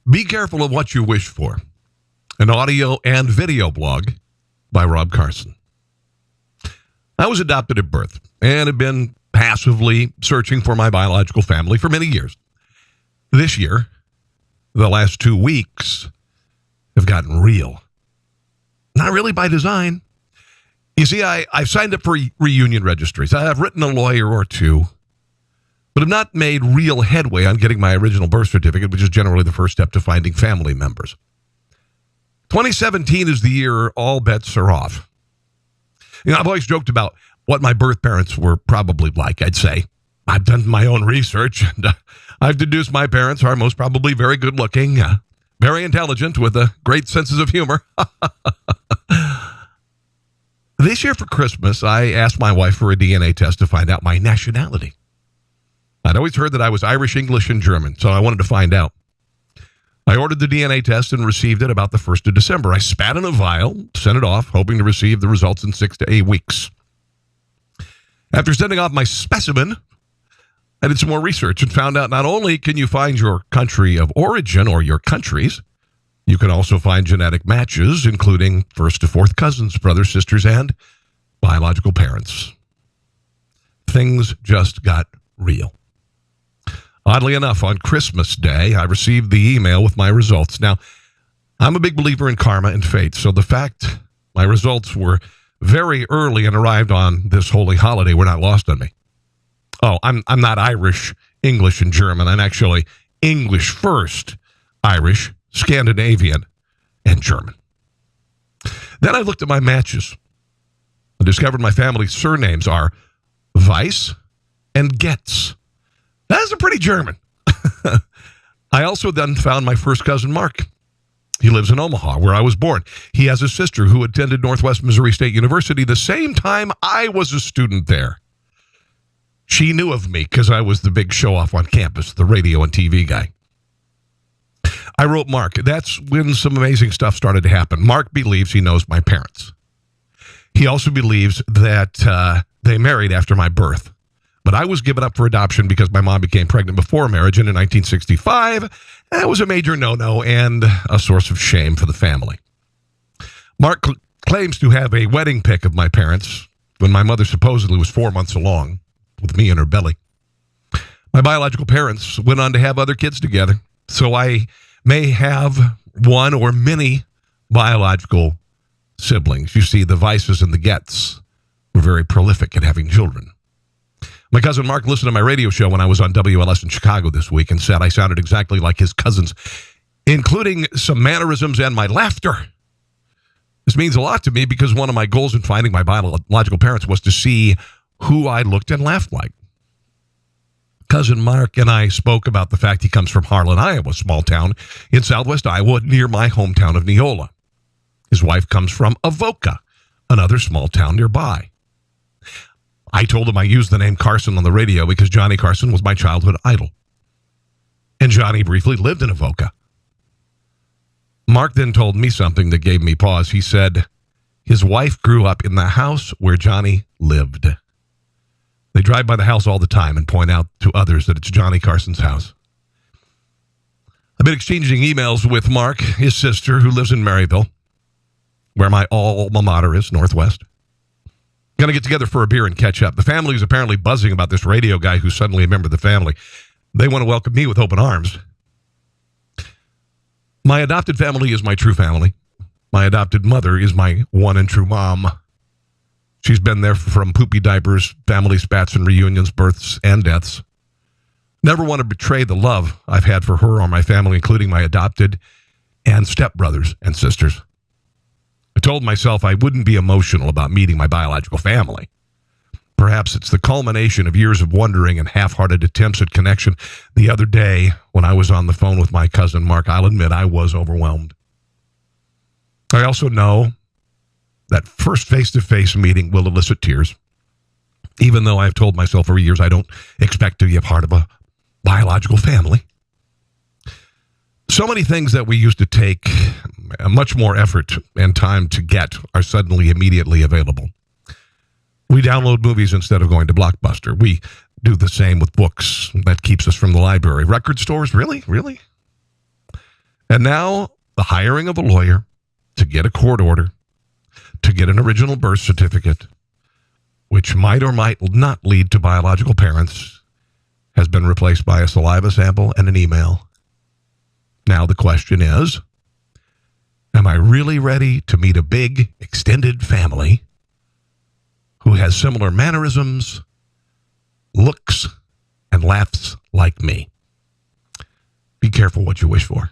Be careful of what you wish for. An audio and video blog by Rob Carson. I was adopted at birth and have been passively searching for my biological family for many years. This year, the last 2 weeks have gotten real. Not really by design. You see, I've signed up for reunion registries. I've written a lawyer or two, but have not made real headway on getting my original birth certificate, which is generally the first step to finding family members. 2017 is the year all bets are off. You know, I've always joked about what my birth parents were probably like, I'd say. I've done my own research, and I've deduced my parents are most probably very good-looking, very intelligent, with great senses of humor. This year for Christmas, I asked my wife for a DNA test to find out my nationality. I'd always heard that I was Irish, English, and German, so I wanted to find out. I ordered the DNA test and received it about the 1st of December. I spat in a vial, sent it off, hoping to receive the results in 6 to 8 weeks. After sending off my specimen, I did some more research and found out not only can you find your country of origin or your countries, you can also find genetic matches, including first to fourth cousins, brothers, sisters, and biological parents. Things just got real. Oddly enough, on Christmas Day, I received the email with my results. Now, I'm a big believer in karma and fate, so the fact my results were very early and arrived on this holy holiday were not lost on me. Oh, I'm not Irish, English, and German. I'm actually English first, Irish, Scandinavian, and German. Then I looked at my matches and discovered my family's surnames are Weiss and Getz. That's a pretty German. I also then found my first cousin, Mark. He lives in Omaha, where I was born. He has a sister who attended Northwest Missouri State University the same time I was a student there. She knew of me because I was the big show-off on campus, the radio and TV guy. I wrote Mark. That's when some amazing stuff started to happen. Mark believes he knows my parents. He also believes that they married after my birth. But I was given up for adoption because my mom became pregnant before marriage, and in 1965, that was a major no-no and a source of shame for the family. Mark claims to have a wedding pic of my parents when my mother supposedly was 4 months along with me in her belly. My biological parents went on to have other kids together, so I may have one or many biological siblings. You see, the Weisses and the Getz were very prolific at having children. My cousin Mark listened to my radio show when I was on WLS in Chicago this week and said I sounded exactly like his cousins, including some mannerisms and my laughter. This means a lot to me because one of my goals in finding my biological parents was to see who I looked and laughed like. Cousin Mark and I spoke about the fact he comes from Harlan, Iowa, a small town in southwest Iowa near my hometown of Neola. His wife comes from Avoca, another small town nearby. I told him I used the name Carson on the radio because Johnny Carson was my childhood idol. And Johnny briefly lived in Avoca. Mark then told me something that gave me pause. He said his wife grew up in the house where Johnny lived. They drive by the house all the time and point out to others that it's Johnny Carson's house. I've been exchanging emails with Mark, his sister, who lives in Maryville, where my alma mater is, Northwest. Going to get together for a beer and catch up. The family is apparently buzzing about this radio guy who's suddenly a member of the family. They want to welcome me with open arms. My adopted family is my true family. My adopted mother is my one and true mom. She's been there from poopy diapers, family spats and reunions, births and deaths. Never want to betray the love I've had for her or my family, including my adopted and stepbrothers and sisters. I told myself I wouldn't be emotional about meeting my biological family. Perhaps it's the culmination of years of wondering and half-hearted attempts at connection. The other day, when I was on the phone with my cousin Mark, I'll admit I was overwhelmed. I also know that first face-to-face meeting will elicit tears, even though I've told myself for years I don't expect to be a part of a biological family. So many things that we used to take much more effort and time to get are suddenly immediately available. We download movies instead of going to Blockbuster. We do the same with books. That keeps us from the library. Record stores, really? And now the hiring of a lawyer to get a court order, to get an original birth certificate, which might or might not lead to biological parents, has been replaced by a saliva sample and an email. Now the question is, am I really ready to meet a big, extended family who has similar mannerisms, looks, and laughs like me? Be careful what you wish for.